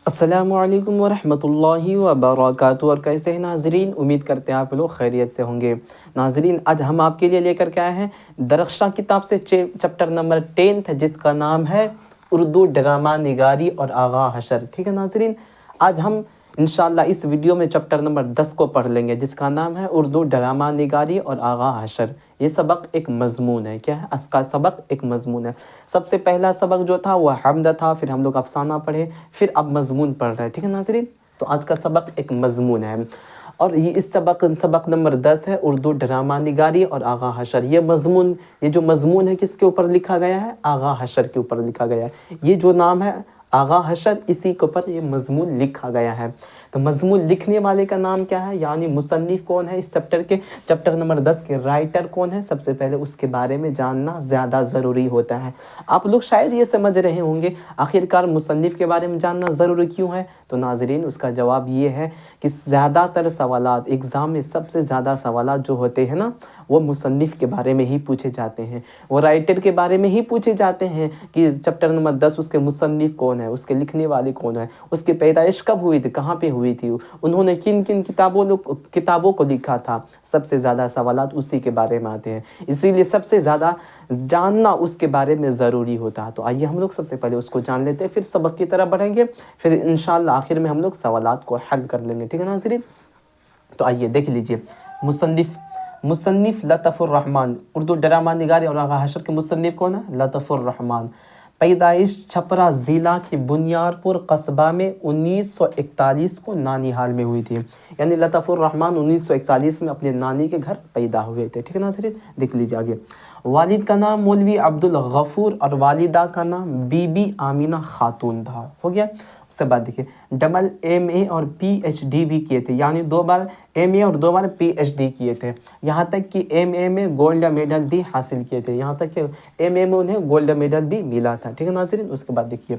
السلام علیکم ورحمۃ اللہ وبرکاتہ، اور کیسے ہیں ناظرین؟ امید کرتے ہیں آپ لوگ خیریت سے ہوں گے۔ ناظرین، آج ہم آپ کے لیے لے کر کے آئے ہیں درخشاں کتاب سے چیپٹر نمبر 10 جس کا نام ہے اردو ڈرامہ نگاری اور آغا حشر۔ ٹھیک ہے ناظرین، آج ہم انشاءاللہ اس ویڈیو میں چیپٹر نمبر 10 کو پڑھ لیں گے جس کا نام ہے اردو ڈرامہ نگاری اور آغا حشر۔ یہ سبق ایک مضمون ہے۔ کیا ہے اس کا سبق؟ ایک مضمون ہے۔ سب سے پہلا سبق جو تھا وہ حمد تھا، پھر ہم لوگ افسانہ پڑھے، پھر اب مضمون پڑھ رہے ہیں۔ ٹھیک ہے ناظرین، تو آج کا سبق ایک مضمون ہے، اور یہ اس سبق نمبر 10 ہے اردو ڈرامہ نگاری اور آغا حشر۔ یہ جو مضمون ہے کس کے اوپر لکھا گیا ہے؟ آغا حشر کے اوپر لکھا گیا ہے۔ یہ جو نام ہے آغا حشر، اسی کے اوپر یہ مضمون لکھا گیا ہے۔ تو مضمون لکھنے والے کا نام کیا ہے، یعنی مصنف کون ہے اس چیپٹر نمبر 10 کے رائٹر کون ہے؟ سب سے پہلے اس کے بارے میں جاننا زیادہ ضروری ہوتا ہے۔ آپ لوگ شاید یہ سمجھ رہے ہوں گے آخرکار مصنف کے بارے میں جاننا ضروری کیوں ہے؟ تو ناظرین، اس کا جواب یہ ہے کہ زیادہ تر سوالات ایگزام میں، سب سے زیادہ سوالات جو ہوتے ہیں نا، وہ مصنف کے بارے میں ہی پوچھے جاتے ہیں، وہ رائٹر کے بارے میں ہی پوچھے جاتے ہیں کہ چیپٹر نمبر 10 اس کے مصنف کون ہے، اس کے لکھنے والے کون ہیں، اس کی پیدائش کب ہوئی تھی، کہاں پہ ہوئی تھی، انہوں نے کن کن کتابوں کو لکھا تھا۔ سب سے زیادہ سوالات اسی کے بارے میں آتے ہیں، اسی لیے سب سے زیادہ جاننا اس کے بارے میں ضروری ہوتا ہے۔ تو آئیے ہم لوگ سب سے پہلے اس کو جان لیتے ہیں، پھر سبق کی طرف بڑھیں گے، پھر انشاءاللہ آخر میں ہم لوگ سوالات کو حل کر لیں گے۔ ٹھیک ہے ناظرین، تو آئیے دیکھ لیجئے۔ مصنف لطف الرحمن، اردو ڈرامہ نگاری اور آغا حشر کے مصنف کون ہے؟ لطف الرحمن۔ پیدائش چھپرا ضلع کے بنیارپور قصبہ میں 1941 کو نانیہال میں ہوئی تھی، یعنی لطف الرحمن 1941 میں اپنے نانی کے گھر پیدا ہوئے تھے۔ ٹھیک ہے ناظرین، دیکھ لیجیے آگے۔ والد کا نام مولوی عبدالغفور اور والدہ کا نام بی بی آمینہ خاتون تھا۔ ہو گیا۔ اس کے بعد دیکھیے، ڈبل ایم اے اور پی ایچ ڈی بھی کیے تھے، یعنی 2 بار ایم اے اور 2 بار پی ایچ ڈی کیے تھے، یہاں تک کہ ایم اے میں گولڈ میڈل بھی حاصل کیے تھے، یہاں تک کہ ایم اے میں انہیں گولڈ میڈل بھی ملا تھا۔ ٹھیک ہے ناظرین، اس کے بعد دیکھیے،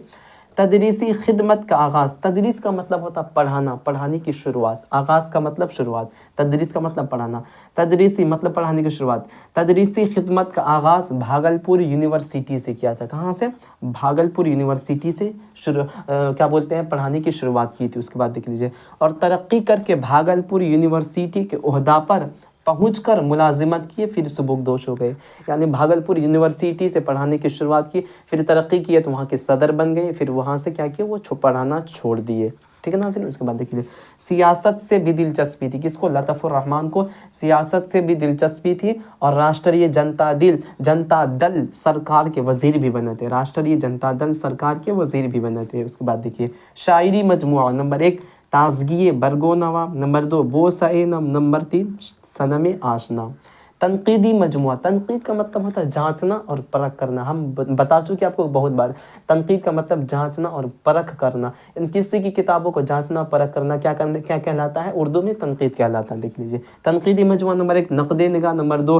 تدریسی خدمت کا آغاز۔ تدریس کا مطلب ہوتا پڑھانا، پڑھانے کی شروعات۔ آغاز کا مطلب شروعات، تدریس کا مطلب پڑھانا، تدریسی مطلب پڑھانے کی شروعات۔ تدریسی خدمت کا آغاز بھاگلپور یونیورسٹی سے کیا تھا۔ کہاں سے؟ بھاگلپور یونیورسٹی سے پڑھانے کی شروعات کی تھی۔ اس کے بعد دیکھ لیجیے، اور ترقی کر کے بھاگلپور یونیورسٹی کے عہدہ پر پہنچ کر ملازمت کیے، پھر سبکدوش ہو گئے، یعنی بھاگلپور یونیورسٹی سے پڑھانے کی شروعات کی، پھر ترقی کیے تو وہاں کے صدر بن گئے، پھر وہاں سے کیا کیا، وہ پڑھانا چھوڑ دیے۔ ٹھیک ہے ناظرین، اس کے بعد دیکھیے، سیاست سے بھی دلچسپی تھی۔ کس کو؟ لطف الرحمن کو سیاست سے بھی دلچسپی تھی، اور راشٹریہ جنتا دل سرکار کے وزیر بھی بنے تھے، راشٹریہ جنتا دل سرکار کے وزیر بھی بنے تھے۔ اس کے بعد دیکھیے، شاعری مجموعہ نمبر 1 تازگی برگونوا، نمبر 2 بوسہ نم، نمبر 3 صنم آشنا۔ تنقیدی مجموعہ، تنقید کا مطلب ہوتا ہے جانچنا اور پرکھ کرنا۔ ہم بتا چکے آپ کو بہت بار، تنقید کا مطلب جانچنا اور پرکھ کرنا، ان کسی کی کتابوں کو جانچنا پرکھ کرنا کیا کہلاتا ہے؟ اردو میں تنقید کہلاتا ہے۔ دیکھ لیجیے، تنقیدی مجموعہ نمبر 1 نقد نگاہ، نمبر 2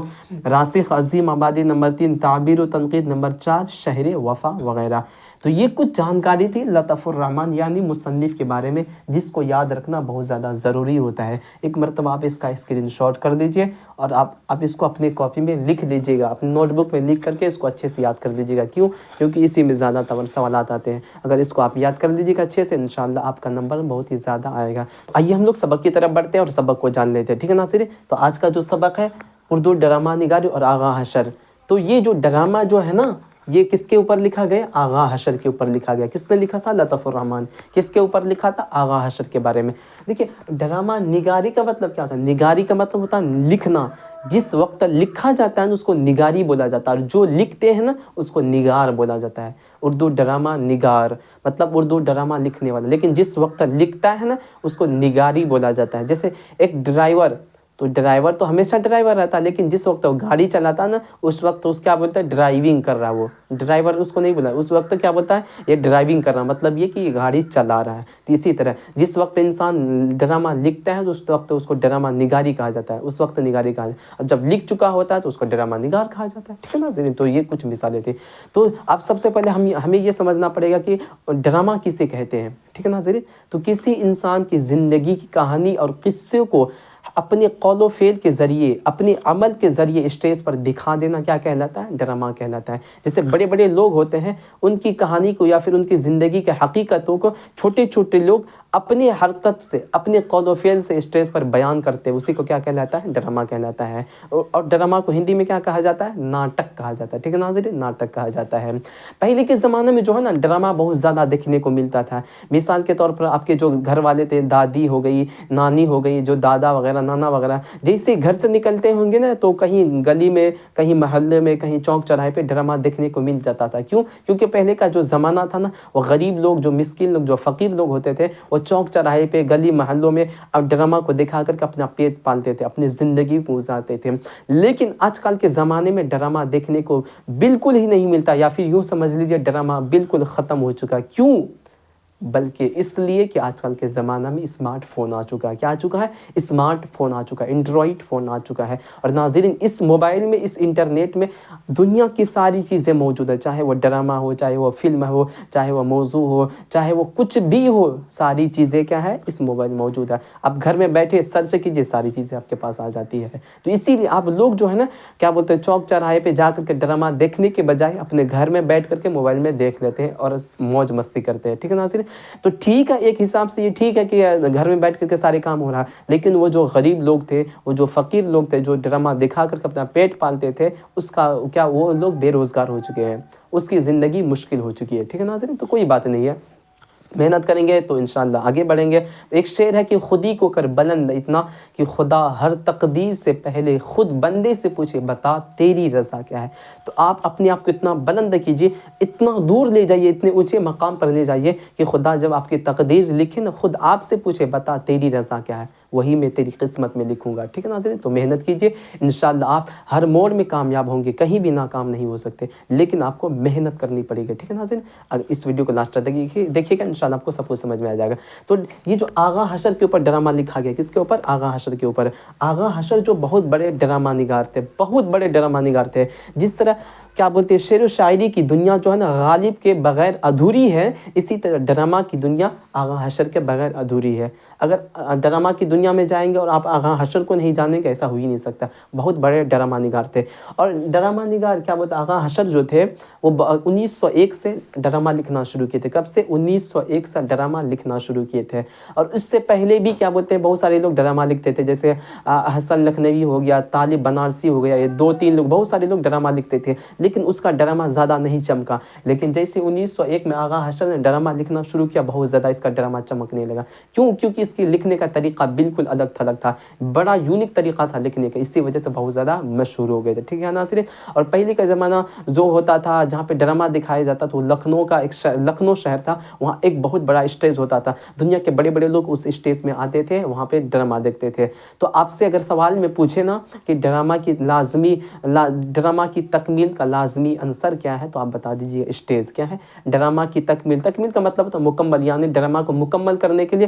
راسخ عظیم آبادی، نمبر 3 تعبیر و تنقید، نمبر 4 شہر وفا وغیرہ۔ تو یہ کچھ جانکاری تھی لطف الرحمن یعنی مصنف کے بارے میں، جس کو یاد رکھنا بہت زیادہ ضروری ہوتا ہے۔ ایک مرتبہ آپ اس کا اسکرین شاٹ کر لیجئے، اور آپ اس کو اپنے کاپی میں لکھ لیجئے گا، اپنے نوٹ بک میں لکھ کر کے اس کو اچھے سے یاد کر لیجئے گا۔ کیوں؟ کیونکہ اسی میں زیادہ سوالات آتے ہیں۔ اگر اس کو آپ یاد کر لیجئے گا اچھے سے، انشاءاللہ آپ کا نمبر بہت ہی زیادہ آئے گا۔ آئیے ہم لوگ سبق کی طرف بڑھتے ہیں اور سبق کو جان لیتے ہیں۔ ٹھیک ہے ناظرین، تو آج کا جو سبق ہے اردو ڈرامہ نگاری اور آغا حشر، تو یہ جو ڈرامہ جو ہے نا، یہ کس کے اوپر لکھا گیا؟ آغا حشر کے اوپر لکھا گیا۔ کس نے لکھا تھا؟ لطف الرحمن۔ کس کے اوپر لکھا تھا؟ آغا حشر کے بارے میں۔ دیکھیے، ڈرامہ نگاری کا مطلب کیا ہوتا ہے؟ نگاری کا مطلب ہوتا ہے لکھنا۔ جس وقت لکھا جاتا ہے نا، اس کو نگاری بولا جاتا ہے، اور جو لکھتے ہیں نا، اس کو نگار بولا جاتا ہے۔ اردو ڈرامہ نگار مطلب اردو ڈرامہ لکھنے والا، لیکن جس وقت لکھتا ہے نا، اس کو نگاری بولا جاتا ہے۔ جیسے ایک ڈرائیور، تو ڈرائیور تو ہمیشہ ڈرائیور رہتا ہے، لیکن جس وقت وہ گاڑی چلاتا ہے نا، اس وقت اس کیا بولتا ہے؟ ڈرائیونگ کر رہا ہے۔ وہ ڈرائیور اس کو نہیں بولا، اس وقت کیا بولتا ہے؟ یہ ڈرائیونگ کر رہا ہے، مطلب یہ کہ یہ گاڑی چلا رہا ہے۔ تو اسی طرح جس وقت انسان ڈرامہ لکھتا ہے تو اس وقت اس کو ڈرامہ نگاری کہا جاتا ہے، اس وقت نگاری کہا جاتا ہے، اور جب لکھ چکا ہوتا ہے تو اس کو ڈرامہ نگار کہا جاتا ہے۔ ٹھیک ہے نا؟ تو یہ کچھ مثالیں تھیں۔ تو اب سب سے پہلے ہمیں یہ سمجھنا پڑے گا کہ ڈرامہ کسے کہتے ہیں۔ ٹھیک ہے ناظرین، تو کسی انسان کی زندگی کی کہانی اور قصے کو اپنے قول و فعل کے ذریعے، اپنے عمل کے ذریعے اسٹیج پر دکھا دینا کیا کہلاتا ہے؟ ڈرامہ کہلاتا ہے۔ جیسے بڑے بڑے لوگ ہوتے ہیں، ان کی کہانی کو یا پھر ان کی زندگی کے حقیقتوں کو چھوٹے چھوٹے لوگ اپنی حرکت سے، اپنے قول و فعل سے اسٹیج پر بیان کرتے ہیں، اسی کو کیا کہلاتا ہے؟ ڈرامہ کہلاتا ہے۔ اور ڈرامہ کو ہندی میں کیا کہا جاتا ہے؟ ناٹک کہا جاتا ہے، ٹھیک ہے ناظرین، ناٹک کہا جاتا ہے۔ پہلے کے زمانے میں جو ہے نا ڈرامہ بہت زیادہ دیکھنے کو ملتا تھا۔ مثال کے طور پر آپ کے جو گھر والے تھے، دادی ہو گئی، نانی ہو گئی، جو دادا وغیرہ، نانا وغیرہ، جیسے گھر سے نکلتے ہوں گے نا تو کہیں گلی میں، کہیں محلے میں، کہیں چوک چوراہے پہ ڈرامہ دیکھنے کو مل جاتا تھا۔ کیوں؟ کیونکہ پہلے کا جو زمانہ تھا نا، وہ غریب لوگ، جو مسکین لوگ، جو فقیر لوگ ہوتے تھے، وہ چوک چوراہے پہ، گلی محلوں میں اب ڈرامہ کو دکھا کر کے اپنا پیٹ پالتے تھے، اپنی زندگی کو گزارتے تھے۔ لیکن آج کل کے زمانے میں ڈرامہ دیکھنے کو بالکل ہی نہیں ملتا، یا پھر یوں سمجھ لیجیے ڈرامہ بالکل ختم ہو چکا۔ کیوں؟ بلکہ اس لیے کہ آج کل کے زمانہ میں اسمارٹ فون آ چکا ہے۔ کیا آ چکا ہے؟ اسمارٹ فون آ چکا ہے، اینڈرائڈ فون آ چکا ہے۔ اور ناظرین، اس موبائل میں، اس انٹرنیٹ میں دنیا کی ساری چیزیں موجود ہیں، چاہے وہ ڈرامہ ہو، چاہے وہ فلم ہو، چاہے وہ موضوع ہو، چاہے وہ کچھ بھی ہو، ساری چیزیں کیا ہے؟ اس موبائل میں موجود ہے۔ آپ گھر میں بیٹھے سرچ کیجئے، ساری چیزیں آپ کے پاس آ جاتی ہے۔ تو اسی لیے آپ لوگ جو ہے نا، کیا بولتے ہیں، چوک چوراہے پہ جا کر کے ڈرامہ دیکھنے کے بجائے اپنے گھر میں بیٹھ کر کے موبائل میں دیکھ لیتے ہیں اور موج مستی کرتے ہیں، ٹھیک ہے ناظرین۔ تو ٹھیک ہے، ایک حساب سے یہ ٹھیک ہے کہ گھر میں بیٹھ کر کے سارے کام ہو رہا ہے، لیکن وہ جو غریب لوگ تھے، وہ جو فقیر لوگ تھے، جو ڈرامہ دکھا کر کے اپنا پیٹ پالتے تھے، اس کا کیا، وہ لوگ بے روزگار ہو چکے ہیں، اس کی زندگی مشکل ہو چکی ہے، ٹھیک ہے ناظرین۔ تو کوئی بات نہیں ہے، محنت کریں گے تو انشاءاللہ آگے بڑھیں گے۔ ایک شعر ہے کہ خودی کو کر بلند اتنا کہ خدا ہر تقدیر سے پہلے خود بندے سے پوچھے بتا تیری رضا کیا ہے۔ تو آپ اپنے آپ کو اتنا بلند کیجئے، اتنا دور لے جائیے، اتنے اونچے مقام پر لے جائیے کہ خدا جب آپ کی تقدیر لکھے نا، خود آپ سے پوچھے بتا تیری رضا کیا ہے، وہی میں تیری قسمت میں لکھوں گا، ٹھیک ہے ناظرین۔ تو محنت کیجئے، انشاءاللہ آپ ہر موڑ میں کامیاب ہوں گے، کہیں بھی ناکام نہیں ہو سکتے، لیکن آپ کو محنت کرنی پڑے گی، ٹھیک ہے ناظرین۔ اگر اس ویڈیو کو لاسٹ تک دیکھیے گا، انشاءاللہ آپ کو سب کچھ سمجھ میں آ جائے گا۔ تو یہ جو آغا حشر کے اوپر ڈرامہ لکھا گیا، کس کے اوپر؟ آغا حشر کے اوپر۔ آغا حشر جو بہت بڑے ڈرامہ نگار تھے، بہت بڑے ڈرامہ نگار تھے۔ جس طرح کیا بولتے ہیں، شعر و شاعری کی دنیا جو ہے نا غالب کے بغیر ادھوری ہے، اسی طرح ڈرامہ کی دنیا آغا حشر کے بغیر ادھوری ہے۔ اگر ڈرامہ کی دنیا میں جائیں گے اور آپ آغا حشر کو نہیں جانیں گے، ایسا ہو ہی نہیں سکتا۔ بہت بڑے ڈرامہ نگار تھے۔ اور ڈرامہ نگار کیا بولتے ہیں، آغا حشر جو تھے وہ 1901 سے ڈرامہ لکھنا شروع کیے تھے۔ کب سے؟ 1901 سے ڈرامہ لکھنا شروع کیے تھے۔ اور اس سے پہلے بھی کیا بولتے ہیں، بہت سارے لوگ ڈرامہ لکھتے تھے، جیسے حسن لکھنوی ہو گیا، طالب بنارسی ہو گیا، یہ 2-3 لوگ، بہت سارے لوگ ڈرامہ لکھتے تھے، لیکن اس کا ڈرامہ زیادہ نہیں چمکا۔ لیکن جیسے 1901 میں آغا حشر نے ڈرامہ لکھنا شروع کیا، بہت زیادہ اس کا ڈرامہ چمکنے لگا۔ کیوں؟ کیونکہ اس کے لکھنے کا طریقہ بالکل الگ تھلگ تھا، بڑا یونیک طریقہ تھا لکھنے کا، اسی وجہ سے بہت زیادہ مشہور ہو گئے تھے، ٹھیک ہے ناظرین۔ اور پہلے کا زمانہ جو ہوتا تھا، جہاں پہ ڈرامہ دکھایا جاتا تھا، وہ لکھنؤ کا ایک لکھنؤ شہر تھا، وہاں ایک بہت بڑا اسٹیج ہوتا تھا، دنیا کے بڑے بڑے لوگ اس اسٹیج میں آتے تھے، وہاں پہ ڈرامہ دیکھتے تھے۔ تو آپ سے اگر سوال میں پوچھے نا کہ ڈرامہ کی تکمیل کا لازمی عنصر کیا ہے، تو آپ بتا دیجیے اسٹیج کیا ہے۔ ڈرامہ کی تکمیل کا مطلب ہوتا ہے مکمل، یعنی ڈرامہ کو مکمل کرنے کے لیے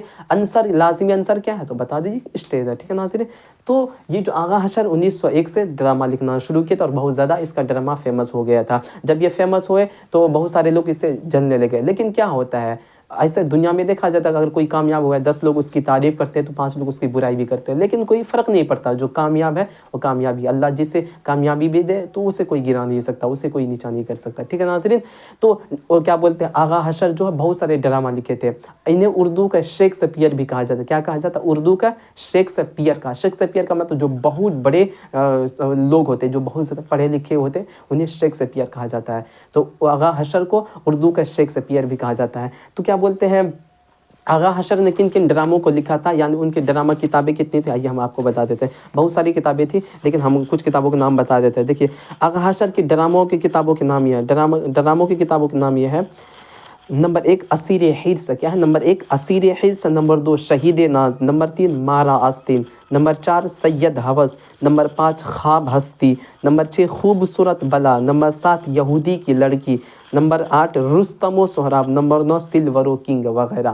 لازمی عنصر کیا ہے، تو بتا دیجیے اسٹیج ہے، ٹھیک ہے ناظرین۔ تو یہ جو آغا حشر 1901 سے ڈرامہ لکھنا شروع کیا تھا، اور بہت زیادہ اس کا ڈرامہ فیمس ہو گیا تھا۔ جب یہ فیمس ہوئے تو بہت سارے لوگ اس سے جلنے لگے۔ لیکن کیا ہوتا ہے، ایسے دنیا میں دیکھا جاتا ہے کہ اگر کوئی کامیاب ہو گیا، 10 لوگ اس کی تعریف کرتے ہیں تو 5 لوگ اس کی برائی بھی کرتے ہیں، لیکن کوئی فرق نہیں پڑتا، جو کامیاب ہے وہ کامیابی، اللہ جسے کامیابی بھی دے تو اسے کوئی گرا نہیں سکتا، اسے کوئی نیچا نہیں کر سکتا، ٹھیک ہے ناظرین۔ تو کیا بولتے ہیں، آغا حشر جو ہے بہت سارے ڈرامہ لکھے تھے، انہیں اردو کا شیکسپیئر بھی کہا جاتا ہے۔ کیا کہا جاتا ہے؟ اردو کا شیکسپیئر کا مطلب جو بہت بڑے لوگ ہوتے ہیں، جو بہت زیادہ پڑھے لکھے ہوتے ہیں، انہیں شیکسپیئر کہا جاتا ہے۔ تو آغا حشر کو اردو کا شیکسپیئر بھی کہا جاتا ہے۔ تو کیا بولتے ہیں، آغا حشر نے کن کن ڈراموں کو لکھا تھا، یعنی ان کے ڈرامہ کتابیں کتنی تھیں، آئیے ہم آپ کو بتا دیتے ہیں۔ بہت ساری کتابیں تھیں، لیکن ہم کچھ کتابوں کے نام بتا دیتے ہیں۔ دیکھیے، آغا حشر کی ڈراموں کی کتابوں کے نام یہ ہے، ڈراموں کی کتابوں کے نام یہ ہے: نمبر 1 اسیر حرص، کیا ہے؟ نمبر 1 اسیر حرص، نمبر 2 شہید ناز، نمبر 3 مارا آستین، نمبر 4 سید ہوس، نمبر 5 خواب ہستی، نمبر 6 خوبصورت بلا، نمبر 7 یہودی کی لڑکی، نمبر 8 رستم و سہراب، نمبر 9 سلور و کنگ وغیرہ۔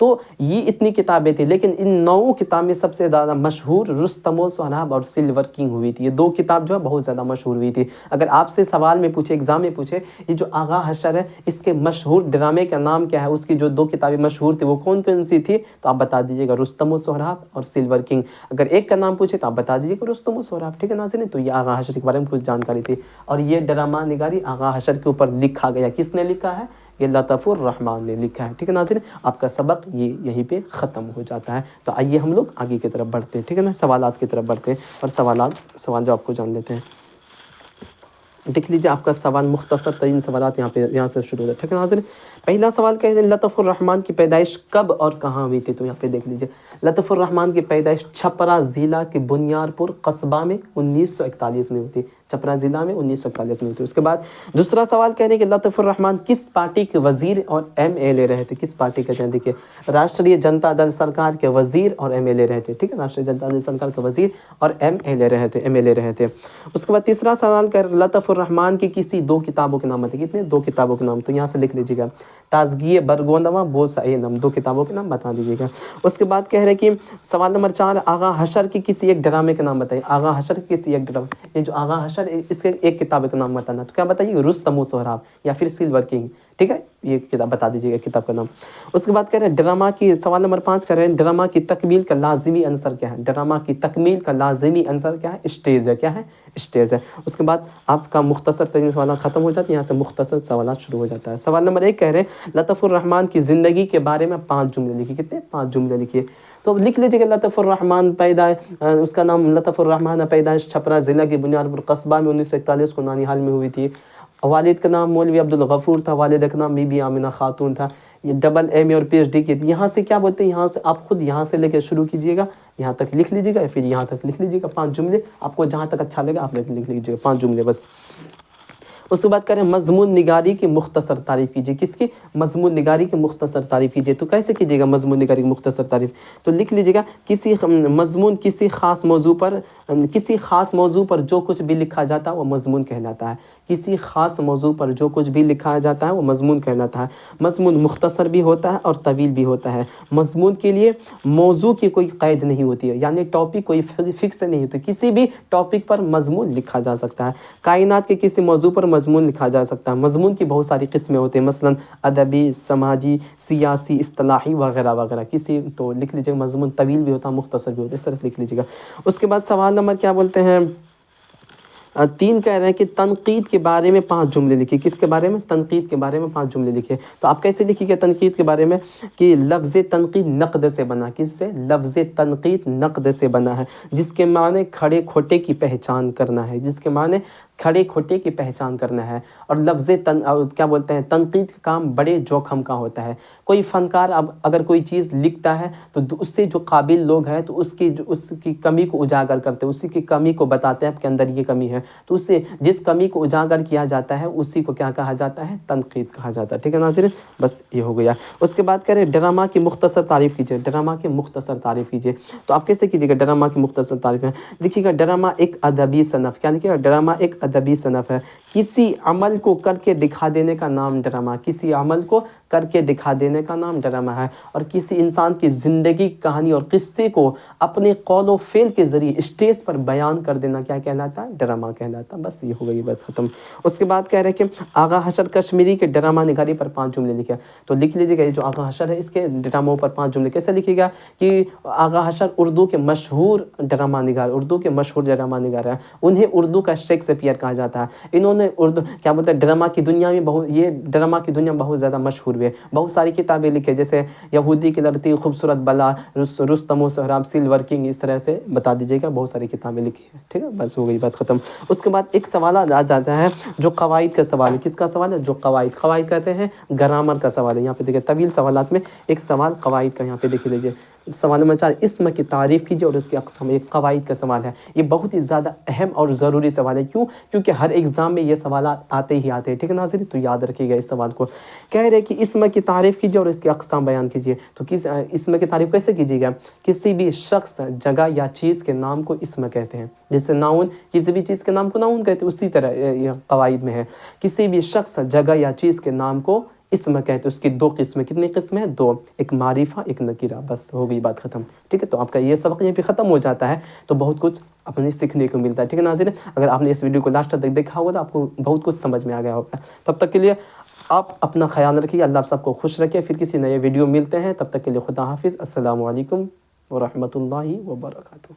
تو یہ اتنی کتابیں تھیں، لیکن ان 9 کتاب میں سب سے زیادہ مشہور رستم و سہراب اور سلور کنگ ہوئی تھی۔ یہ 2 کتاب جو ہے بہت زیادہ مشہور ہوئی تھی۔ اگر آپ سے سوال میں پوچھے، ایگزام میں پوچھے، یہ جو آغا حشر ہے اس کے مشہور ڈرامے کا نام کیا ہے، اس کی جو 2 کتابیں مشہور تھی وہ کون کون سی تھی، تو آپ بتا دیجیے گا رستم و سہراب اور سلور کنگ۔ اگر ایک کا نام پوچھے تو آپ بتا دیجیے گا رستم و سہراب، ٹھیک ہے ناظرین۔ تو یہ آغا حشر کے بارے میں کچھ جانکاری تھی، اور یہ ڈرامہ نگاری آغا حشر کے اوپر لکھا گیا۔ کس نے لکھا ہے؟ یہ لطف الرحمن نے لکھا ہے، ٹھیک ہے ناظرین۔ آپ کا سبق یہ یہیں پہ ختم ہو جاتا ہے۔ تو آئیے ہم لوگ آگے کی طرف بڑھتے ہیں، ٹھیک ہے نا، سوالات کی طرف بڑھتے ہیں اور سوال جواب کو جان لیتے ہیں۔ دیکھ لیجیے آپ کا سوال، مختصر ترین سوالات یہاں سے شروع ہوتا ہے، ٹھیک ہے ناظرین۔ پہلا سوال کہتے ہیں لطف الرحمن کی پیدائش کب اور کہاں ہوئی تھی؟ تو یہاں پہ دیکھ لیجیے، لطف الرحمن کی پیدائش چھپرا ضلع کے بنیار پور قصبہ میں 1941 میں ہوئی تھی۔ چھپرا ضلع میں 1941 میں ہوئی تھی۔ اس کے بعد دوسرا سوال کہنے ہیں کہ لطف الرحمن کس پارٹی کے وزیر اور MLA رہے تھے؟ کس پارٹی کہتے ہیں؟ دیکھیے، راشٹریہ جنتا دل سرکار کے وزیر اور MLA رہے تھے، ٹھیک ہے، راشٹریہ جنتا دل سرکار کے وزیر اور MLA رہے تھے۔ اس کے بعد تیسرا سوال کر لطف الرحمن کی کسی 2 کتابوں کے نام بتائیے۔ کتنے؟ 2 کتابوں کے نام، تو یہاں سے لکھ لیجیے گا، تازگی برگونوا بوس اینم، 2 کتابوں کے نام بتا دیجیے گا۔ اس کے بعد کہہ رہے کہ سوال نمبر 4، آغا حشر کی کسی ایک ڈرامے کا نام بتائیے۔ آغا حشر کی کسی ایک ڈرامے، یہ جو آغا حشر اس کے ایک کتاب کا نام بتانا، تو کیا بتائیے؟ رستم و سہراب یا پھر سلور کنگ، ٹھیک ہے، یہ کتاب بتا دیجیے گا کتاب کا نام۔ اس کے بعد کہہ رہے ہیں ڈرامہ کی، سوال نمبر 5 کہہ رہے ہیں ڈرامہ کی تکمیل کا لازمی عنصر کیا ہے؟ ڈرامہ کی تکمیل کا لازمی عنصر کیا ہے؟ اسٹیج ہے، کیا ہے؟ اسٹیج ہے۔ اس کے بعد آپ کا مختصر ترین سوالات ختم ہو جاتے ہیں، یہاں سے مختصر سوالات شروع ہو جاتا ہے۔ سوال نمبر 1 کہہ رہے ہیں لطف الرحمن کی زندگی کے بارے میں 5 جملے لکھیے۔ کتنے؟ 5 جملے لکھیے۔ تو لکھ لیجیے کہ لطف الرحمن اس کا نام لطف الرحمن پیدائش چھپرا ضلع کے بنیار پور قصبہ میں 1941 کو نانیہال میں ہوئی تھی۔ والد کا نام مولوی عبدالغفور تھا، والدہ کا نام بی بی آمنہ خاتون تھا۔ یہ ڈبل ایم اے اور PhD کی تھی۔ یہاں سے کیا بولتے ہیں، یہاں سے آپ خود یہاں سے لے کے شروع کیجیے گا، یہاں تک لکھ لیجیے گا، پھر یہاں تک لکھ لیجیے گا 5 جملے، آپ کو جہاں تک اچھا لگا آپ لکھ لیجیے گا 5 جملے بس۔ اس کے بعد کہہ رہے ہیں مضمون نگاری کی مختصر تعریف کیجیے۔ کس کی؟ مضمون نگاری کی مختصر تعریف کیجیے۔ تو کیسے کیجیے گا مضمون نگاری کی مختصر تعریف؟ تو لکھ لیجیے گا کسی مضمون کسی خاص موضوع پر جو کچھ بھی لکھا جاتا ہے وہ مضمون کہلاتا ہے۔ کسی خاص موضوع پر جو کچھ بھی لکھا جاتا ہے وہ مضمون کہلاتا ہے۔ مضمون مختصر بھی ہوتا ہے اور طویل بھی ہوتا ہے۔ مضمون کے لیے موضوع کی کوئی قید نہیں ہوتی ہے، یعنی ٹاپک کوئی فکس نہیں ہوتی، کسی بھی ٹاپک پر مضمون لکھا جا سکتا ہے۔ کائنات کے کسی موضوع پر مضمون لکھا جا سکتا ہے۔ مضمون کی بہت ساری قسمیں ہوتی ہیں، مثلاً ادبی، سماجی، سیاسی، اصطلاحی وغیرہ وغیرہ۔ تو لکھ لیجیے گا مضمون طویل بھی ہوتا ہے، مختصر بھی ہوتا ہے، اس طرح لکھ لیجیے گا۔ اس کے بعد سوال نمبر کیا بولتے ہیں 3 کہہ رہے ہیں کہ تنقید کے بارے میں 5 جملے لکھیے۔ کس کے بارے میں؟ تنقید کے بارے میں 5 جملے لکھیے۔ تو آپ کیسے لکھیے گا تنقید کے بارے میں؟ کہ لفظ تنقید نقد سے بنا۔ کس سے؟ لفظ تنقید نقد سے بنا ہے، جس کے معنی کھڑے کھوٹے کی پہچان کرنا ہے، جس کے معنی کھڑے کھوٹے کی پہچان کرنا ہے۔ اور لفظ کیا بولتے ہیں، تنقید کا کام بڑے جوخم کا ہوتا ہے۔ کوئی فنکار اب اگر کوئی چیز لکھتا ہے تو اس سے جو قابل لوگ ہیں تو اس کی کمی کو اجاگر کرتے ہیں، اسی کی کمی کو بتاتے ہیں آپ کے اندر یہ کمی ہے، تو اس سے جس کمی کو اجاگر کیا جاتا ہے اسی کو کیا کہا جاتا ہے؟ تنقید کہا جاتا ہے، ٹھیک ہے ناظرین، بس یہ ہو گیا۔ اس کے بعد کہہ رہے ہیں ڈرامہ کی مختصر تعریف کیجیے۔ ڈرامہ کی مختصر تعریف کیجیے۔ تو آپ کیسے کیجیے گا ڈرامہ کی مختصر تعریف ہے؟ دیکھیے گا ڈرامہ ایک ادبی صنف، کیا لکھیے گا؟ ڈرامہ ایک ادبی صنف ہے۔ کسی عمل کو کر کے دکھا دینے کا نام ڈرامہ، کسی عمل کو کر کے دکھا دینے کا نام ڈرامہ ہے۔ اور کسی انسان کی زندگی، کہانی اور قصے کو اپنے قول و فعل کے ذریعے اسٹیج پر بیان کر دینا کیا کہلاتا ہے؟ ڈرامہ کہلاتا ہے، بس یہ ہو گئی بات ختم۔ اس کے بعد کہہ رہے ہیں کہ آغا حشر کشمیری کے ڈرامہ نگاری پر 5 جملے لکھے۔ تو لکھ لیجیے گا یہ جو آغا حشر ہے اس کے ڈراموں پر 5 جملے کیسے لکھے گا؟ کہ آغا حشر اردو کے مشہور ڈرامہ نگار ہیں، انہیں اردو کا شیکسپیئر کہا جاتا ہے۔ انہوں نے اردو کیا بولتے ہیں ڈرامہ کی دنیا میں یہ ڈرامہ کی دنیا میں بہت زیادہ مشہور ہوئے، بہت ساری کتابیں لکھے، جیسے یہودی کی لڑتی، خوبصورت بلا، رستم و سہراب، سلور کنگ، اس طرح سے بتا دیجیے گا، بہت ساری کتابیں لکھی ہیں، ٹھیک ہے، بس ہو گئی بات ختم۔ اس کے بعد ایک سوال آ جاتا ہے جو قواعد کا سوال ہے۔ کس کا سوال ہے؟ جو قواعد کہتے ہیں گرامر کا سوال ہے۔ یہاں پہ دیکھیں طویل سوالات میں ایک سوال قواعد کا یہاں پہ دیکھ لیجیے۔ سوال نمبر 4 اسم کی تعریف کیجیے اور اس کی اقسام، ایک قواعد کا سوال ہے۔ یہ بہت ہی زیادہ اہم اور ضروری سوال ہے، کیونکہ ہر ایگزام میں یہ سوالات آتے ہی آتے ہیں، ٹھیک ہے ناظرین، تو یاد رکھیے گا اس سوال کو۔ کہہ رہے کہ اسم کی تعریف کیجیے اور اس کی اقسام بیان کیجیے۔ تو اسم کی تعریف کیسے کیجیے گا؟ کسی بھی شخص، جگہ یا چیز کے نام کو اسم کہتے ہیں، جیسے ناؤن، کسی بھی چیز کے نام کو ناؤن کہتے ہیں، اسی طرح یہ قواعد میں ہے، کسی بھی شخص، جگہ یا چیز کے نام کو اسم کہتے ہیں، اس کی دو قسمیں، کتنی قسمیں ہیں؟ دو، ایک معرفہ ایک نکرہ، بس ہو گئی بات ختم، ٹھیک ہے؟ تو آپ کا یہ سبق یہیں پہ ختم ہو جاتا ہے، تو بہت کچھ اپنے سیکھنے کو ملتا ہے، ٹھیک ہے ناظرین؟ اگر آپ نے اس ویڈیو کو لاسٹ تک دیکھا ہوگا تو آپ کو بہت کچھ سمجھ میں آ گیا ہوگا۔ تب تک کے لیے آپ اپنا خیال رکھیے، اللہ آپ سب کو خوش رکھے، پھر کسی نئے ویڈیو ملتے ہیں، تب تک کے لیے خدا حافظ، السلام علیکم ورحمۃ اللہ وبرکاتہ۔